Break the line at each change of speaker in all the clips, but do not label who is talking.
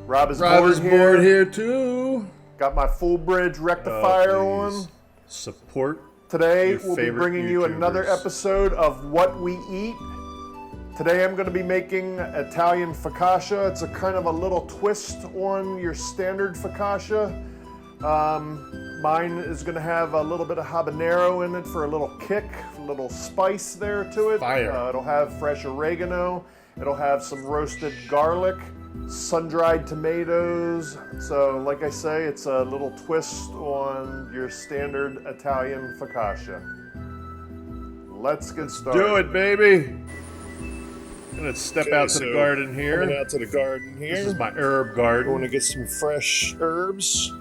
RobisBored here too.
Got my full bridge rectifier on.
Support.
Today we'll be bringing you another episode of What We Eat. Today I'm going to be making Italian focaccia. It's a kind of a little twist on your standard focaccia. Mine is going to have a little bit of habanero in it for a little kick, a little spice there to it.
Fire.
It'll have fresh oregano. It'll have some roasted garlic, sun-dried tomatoes. So like I say, it's a little twist on your standard Italian focaccia. Let's get started.
Do it, baby. Let's step out to the garden here.
Coming out to the garden here.
This is my herb garden.
I want to get some fresh herbs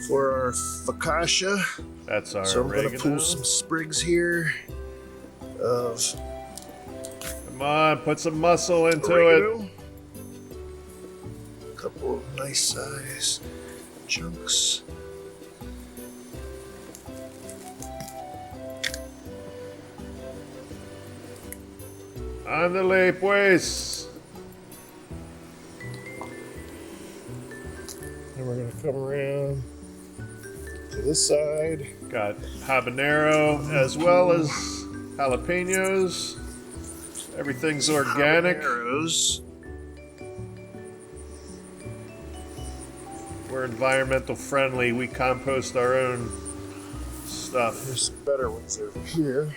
for our focaccia.
That's our
So I'm
oregano.
going to pull some sprigs here of
Come on, put some muscle into
oregano.
it.
A couple of nice size chunks.
Ándale, pues.
And we're going to come around to this side.
Got habanero as well as jalapenos. Everything's organic.
Habaneros.
We're environmental friendly. We compost our own stuff.
There's some better ones over here.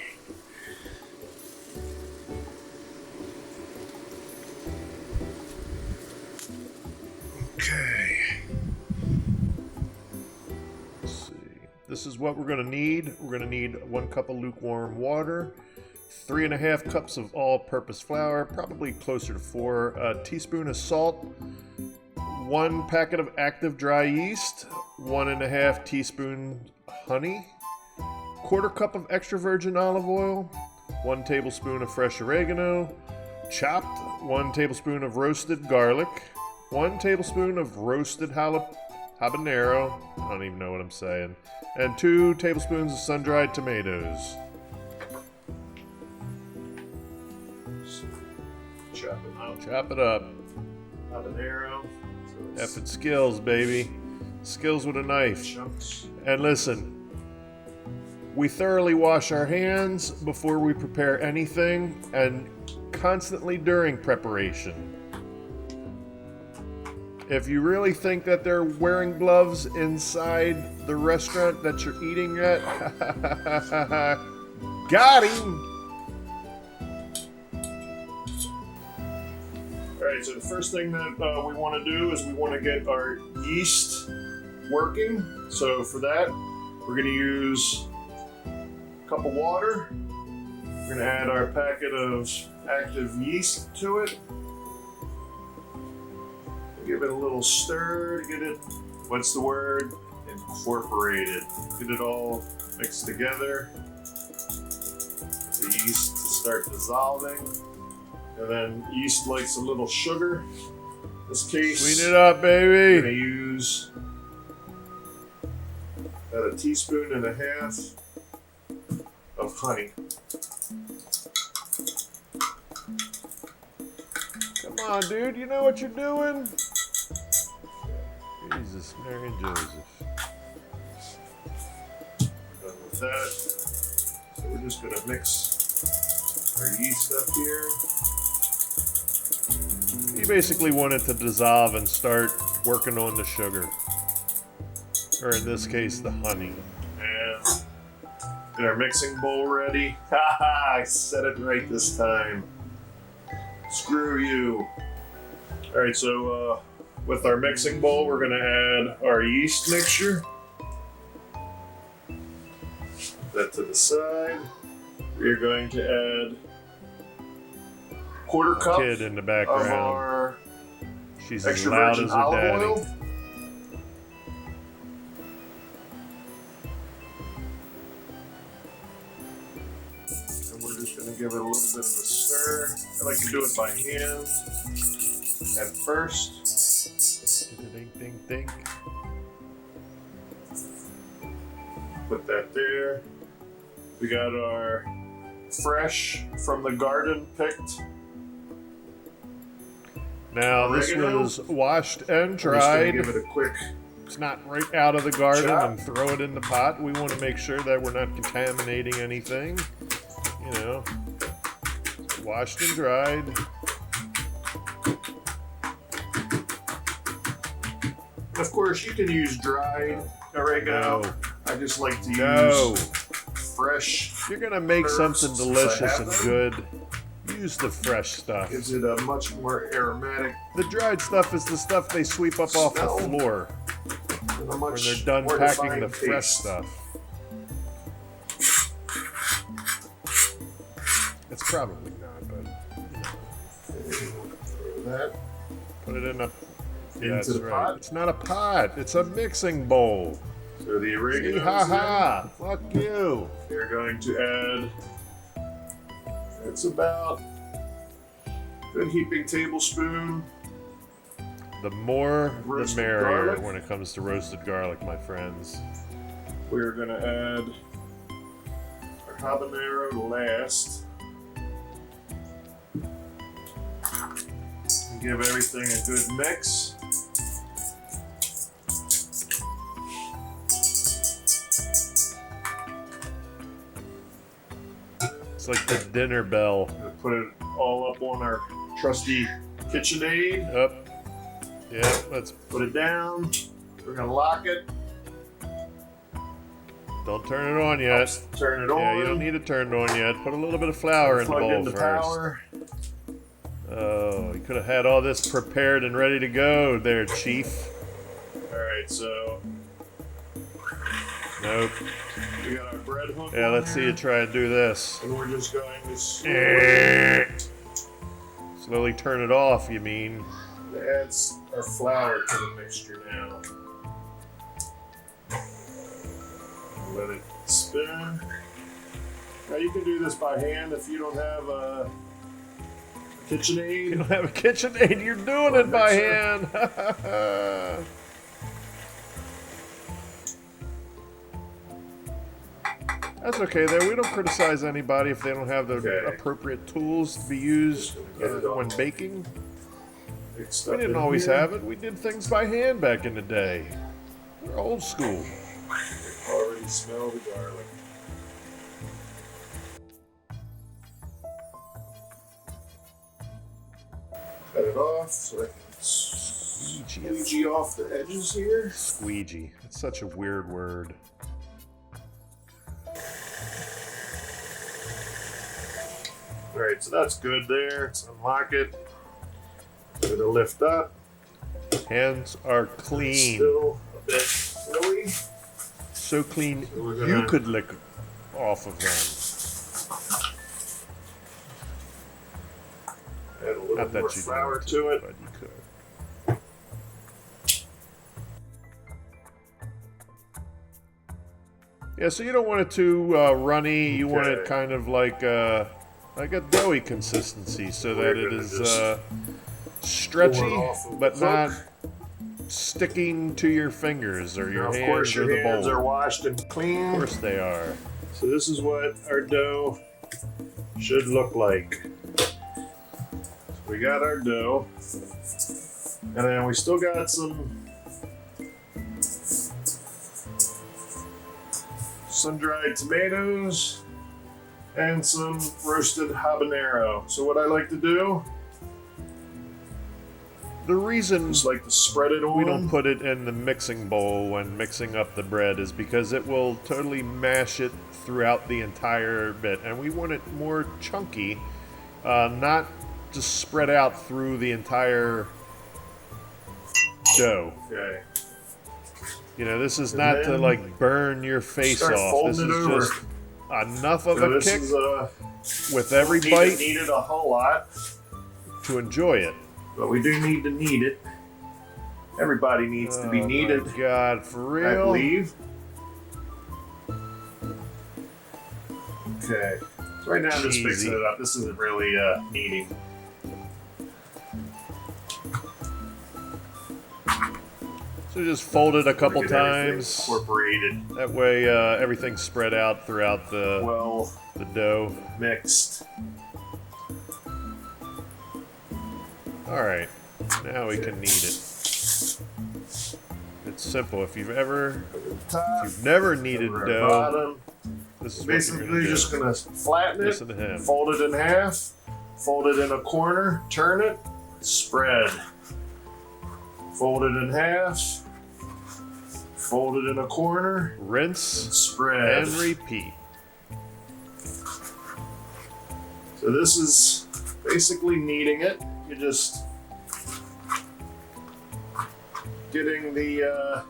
Okay.
Let's see. This is what we're going to need. We're going to need 1 cup of lukewarm water, 3.5 cups of all-purpose flour, probably closer to 4, a teaspoon of salt, 1 packet of active dry yeast, 1.5 teaspoons honey, 1/4 cup of extra virgin olive oil, 1 tablespoon of fresh oregano, chopped, 1 tablespoon of roasted garlic, 1 tablespoon of roasted habanero, I don't even know what I'm saying, and 2 tablespoons of sun-dried tomatoes. Chop it up.
Habanero.
Effing skills, baby. Skills with a knife.
Chunks.
And listen, we thoroughly wash our hands before we prepare anything and constantly during preparation. If you really think that they're wearing gloves inside the restaurant that you're eating at, got him!
Alright, so the first thing that we want to do is we want to get our yeast working. So for that, we're going to use a cup of water. We're going to add our packet of active yeast to it. Give it a little stir to get it, what's the word? Incorporated. Get it all mixed together. The yeast to start dissolving. And then yeast likes a little sugar. In this case,
Sweeten it up, baby.
we're going to use about 1.5 teaspoons of honey.
Come on, dude. You know what you're doing? Jesus, Mary and Joseph.
Done with that. So we're just going to mix our yeast up here.
You basically want it to dissolve and start working on the sugar. Or in this case, the honey.
And get our mixing bowl ready. Haha, I said it right this time. Screw you. Alright, so with our mixing bowl, we're going to add our yeast mixture. Put that to the side. We're going to add 1/4 cup
Kid in the
of
background.
our
She's as
extra
loud
virgin
as her
olive
daddy.
oil. And we're just going to give it a little bit of a stir. I like to do it by hand at first.
Ding, ding, ding.
Put that there. We got our fresh from the garden picked
Now
oregano.
this was washed and
I'm just gonna
dried.
give it a quick.
It's not right out of the garden
chop.
and throw it in the pot. We want to make sure that we're not contaminating anything. You know, washed and dried.
Of course, you can use dried oregano.
No.
I just like to
No.
use fresh.
If you're gonna make
herbs,
something
since I
delicious
have
and
them.
good, use the fresh stuff.
Gives it a much more aromatic
The dried stuff is the stuff they sweep up off the
Smell.
floor
and a
when
much
they're done
more
packing the
defined
fresh
taste.
stuff. It's probably not, but
That
put it in a.
Into
Yeah, that's
the
right.
pot?
It's not a pot. It's a mixing bowl.
so the
See,
oregano.
ha ha. Fuck you.
You're going to add. It's about a good heaping tablespoon.
The more, the
Roasted
merrier
garlic.
when it comes to roasted garlic, my friends.
We're going to add our habanero last. And give everything a good mix.
It's like the dinner bell.
Gonna put it all up on our trusty KitchenAid.
Up. Yeah, let's.
Put it down. We're gonna lock it.
Don't turn it on yet.
Turn it on.
Yeah, you don't need it turned on yet. Put a little bit of flour in the
Plug
bowl
in the
first.
power.
Oh, you could have had all this prepared and ready to go there, Chief.
All right, so
Nope.
we got our bread hook.
Yeah,
on
let's see
there,
you try and do this.
And we're just going to
Slowly turn it off, you mean?
add our flour to the mixture now. Let it spin. Now you can do this by hand if you don't have a
You
KitchenAid.
don't have a KitchenAid, you're doing it by hand. That's okay though. We don't criticize anybody if they don't have the
Okay.
appropriate tools to be used when baking.
Mixed
We
up
didn't
in
always
here.
have it. We did things by hand back in the day. We're old school.
Already smell the garlic. Cut it off so I can squeegee off the edges here.
Squeegee. It's such a weird word.
Alright, so that's good there. Let's unlock it. Give it a lift up.
Hands are clean.
Still a bit oily.
So clean
So we're
you
gonna-
could lick off of them.
Add a little
Not that
more
you
flour
don't,
to it.
but you could. Yeah, so you don't want it too runny. You want it
Okay.
kind of like a doughy consistency, so that
We're
it
gonna
is
just
stretchy,
pour it off of
but
the
not
hook.
sticking to your fingers or your
Now, of
hands
course,
or
your
the
hands
bowl.
are washed and
Of
clean.
course they are.
So this is what our dough should look like. So we got our dough, and then we still got some sun-dried tomatoes and some roasted habanero. So what I like to do
The reason
is like to spread it on.
we don't put it in the mixing bowl when mixing up the bread is because it will totally mash it throughout the entire bit, and we want it more chunky, not just spread out through the entire dough.
Okay.
You know, this is
And
not to
then
like burn your face
start
off.
folding
This
it
is
over.
just enough of
So
a
this
kick
is
with every
don't
bite
need it a whole lot,
to enjoy it.
but we do need to knead it. Everybody needs to be
Oh
kneaded,
my God, for
I
real?
believe. Okay. So right now I'm just
Cheesy.
fixing it up. This isn't really kneading.
So just fold it a couple
Get everything
times.
incorporated,
That way, everything's spread out throughout the
well
dough.
mixed.
All right. Now we can knead it. It's simple. If you've never kneaded dough, this is
basically
what you're
just gonna flatten
Listen to him.
it, fold it in half, fold it in a corner, turn it, spread. Fold it in half, fold it in a corner,
rinse,
spread,
and repeat.
So this is basically kneading it. You're just getting the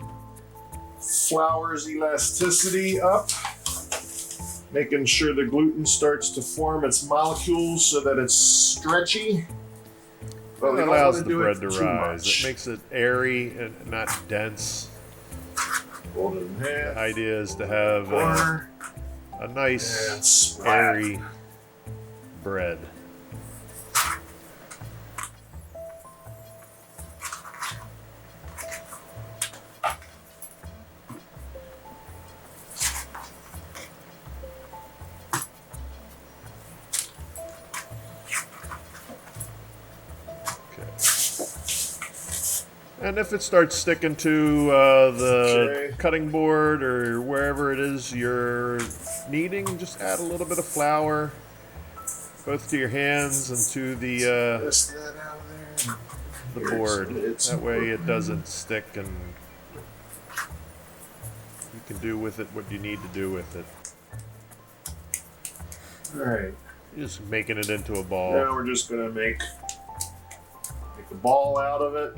flour's elasticity up, making sure the gluten starts to form its molecules so that it's stretchy. But
it allows the bread to rise. It makes it airy and not dense.
Fold it in half.
The idea is to have a nice, airy bread. And if it starts sticking to the cutting board or wherever it is you're kneading, just add a little bit of flour, both to your hands and to the board. That way it doesn't stick, and you can do with it what you need to do with it.
All right.
You're just making it into a ball.
Now we're just gonna make a ball out of it.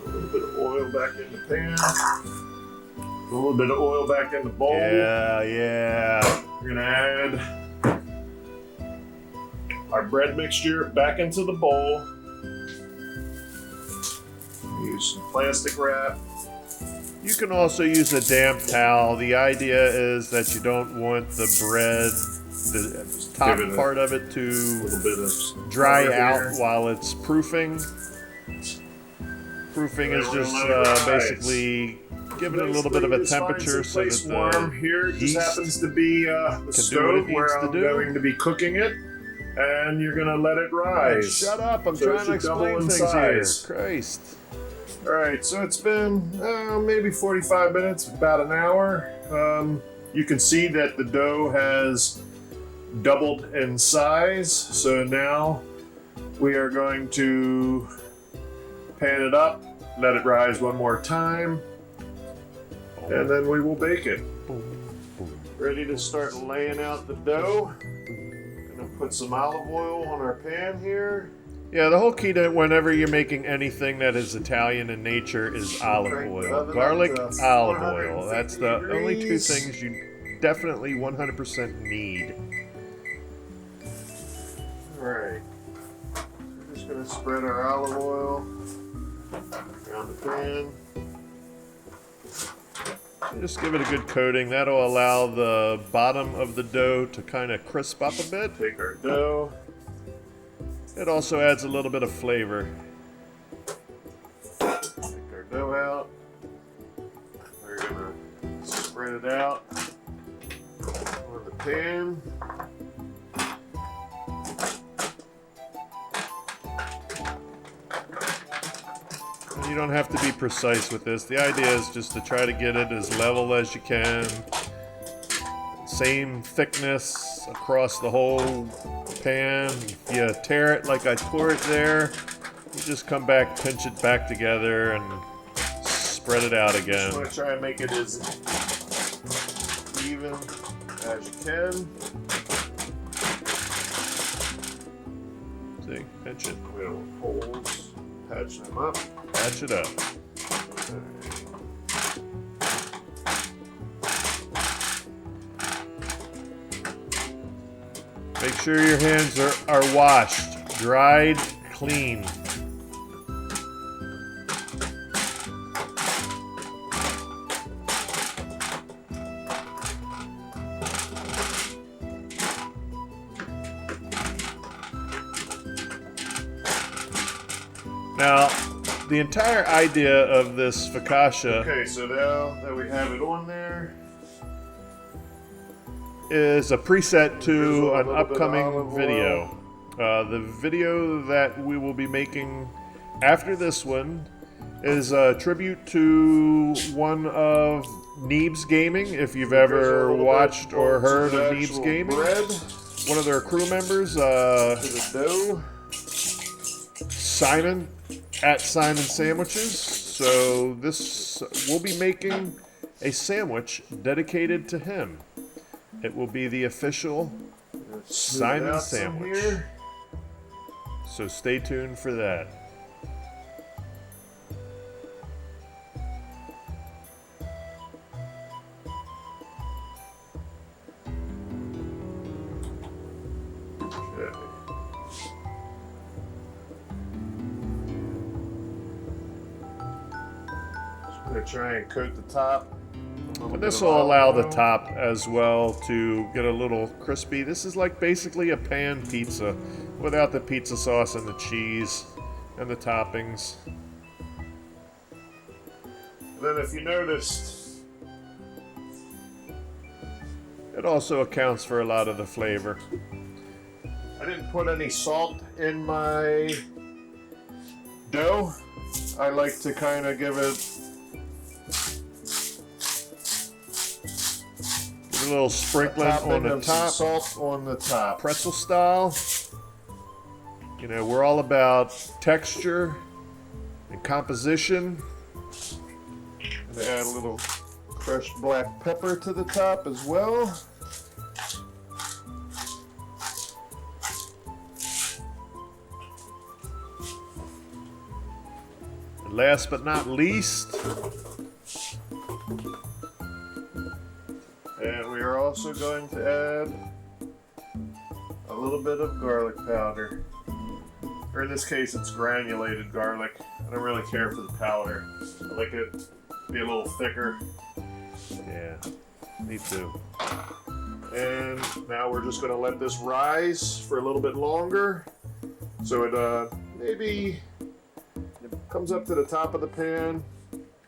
A little bit of oil back in the pan. A little bit of oil back in the bowl.
Yeah.
We're gonna add our bread mixture back into the bowl. Use some plastic wrap.
You can also use a damp towel. The idea is that you don't want the bread, the top part of it, to dry out while it's proofing. Proofing is just basically giving it a little bit of a temperature so that the
here just happens to be the stove where I'm going to be cooking it, and you're gonna let it rise.
Shut up! I'm trying to explain things here. Christ.
All right, so it's been maybe 45 minutes, about an hour. You can see that the dough has doubled in size. So now we are going to pan it up, let it rise one more time, and then we will bake it. Ready to start laying out the dough. Gonna put some olive oil on our pan here.
Yeah, the whole key to whenever you're making anything that is Italian in nature is olive oil. Garlic, olive oil. That's the only two things you definitely 100% need.
Alright. We're just going to spread our olive oil around the pan.
Just give it a good coating. That'll allow the bottom of the dough to kind of crisp up a bit.
Take our dough.
It also adds a little bit of flavor.
Take our dough out. We're gonna spread it out on the pan.
And you don't have to be precise with this. The idea is just to try to get it as level as you can. Same thickness across the whole pan. If you tear it like I tore it there, you just come back, pinch it back together, and spread it out again.
I'm going to try and make it as even as you can.
See, pinch it.
We have holes, patch them up.
Patch it up. Make sure your hands are washed, dried, clean. Now, the entire idea of this focaccia...
Okay, so now that we have it on there,
is a preset to an upcoming video. The video that we will be making after this one is a tribute to one of Neebs Gaming, if you've ever watched or heard of Neebs Gaming. One of their crew members, Simon, at Simon Sandwiches. So this, we'll be making a sandwich dedicated to him. It will be the official Simon sandwich. So stay tuned for that.
Gonna try and coat the top.
And this will allow the top as well to get a little crispy. This is like basically a pan pizza without the pizza sauce and the cheese and the toppings.
Then if you noticed,
it also accounts for a lot of the flavor.
I didn't put any salt in my dough. I like to kind of give it
a little sprinkling on the top,
salt on the top,
pretzel style. You know, we're all about texture and composition.
And add a little crushed black pepper to the top as well.
And last but not least,
and we are also going to add a little bit of garlic powder. Or in this case, it's granulated garlic. I don't really care for the powder. I like it to be a little thicker.
Yeah, me too.
And now we're just going to let this rise for a little bit longer. So it maybe it comes up to the top of the pan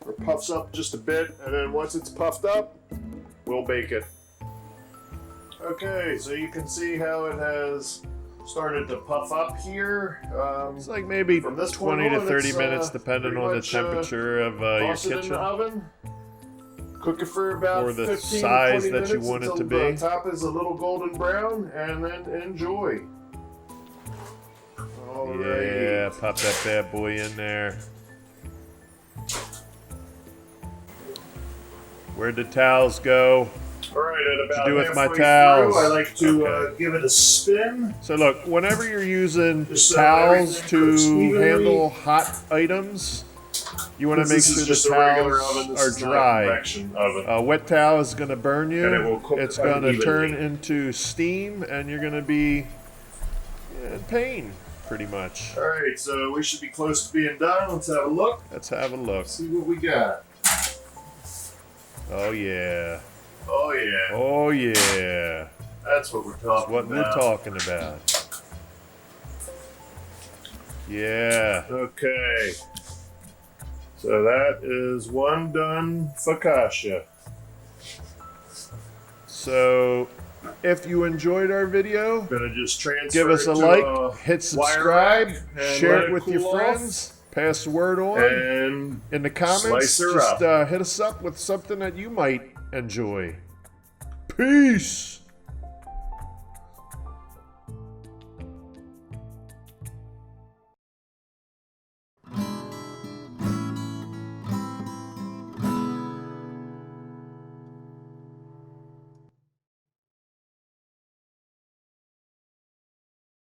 or puffs up just a bit. And then once it's puffed up, we'll bake it. Okay, so you can see how it has started to puff up here.
It's like maybe
from this
20 to
on,
30 minutes, depending on the
much,
temperature of your
toss it in
kitchen.
the oven. Cook it for about
Or the
15
size
to 20
that you
minutes
want it to
until
be.
the top is a little golden brown, and then enjoy. Alrighty.
Yeah, pop that bad boy in there. Where'd the towels go?
Alright, at about
What you do with my
halfway
towels?
through, I like to
Okay.
give it a spin.
So look, whenever you're using
Just so
towels
everything cooks
to
evenly.
handle hot items, you want to make
This
sure
is
the
just a regular
towels
oven. This
are
is not a
dry.
convection oven.
A wet towel is going to burn you.
And it will cook
It's going to turn
unevenly.
into steam, and you're going to be in pain, pretty much.
Alright, so we should be close to being done. Let's have a look.
Let's have a look.
See what we got.
Oh yeah.
Oh yeah.
Oh yeah.
That's what we're
That's
talking
what
about.
we're talking about. Yeah.
Okay. So that is one done focaccia.
So, if you enjoyed our video,
Gonna just transfer
give us
it
a
to
like, hit
wire
subscribe,
rack and
share
let
it with your
cool off.
friends, pass the word on.
And
In the comments,
slice her
just
up.
hit us up with something that you might enjoy. Peace!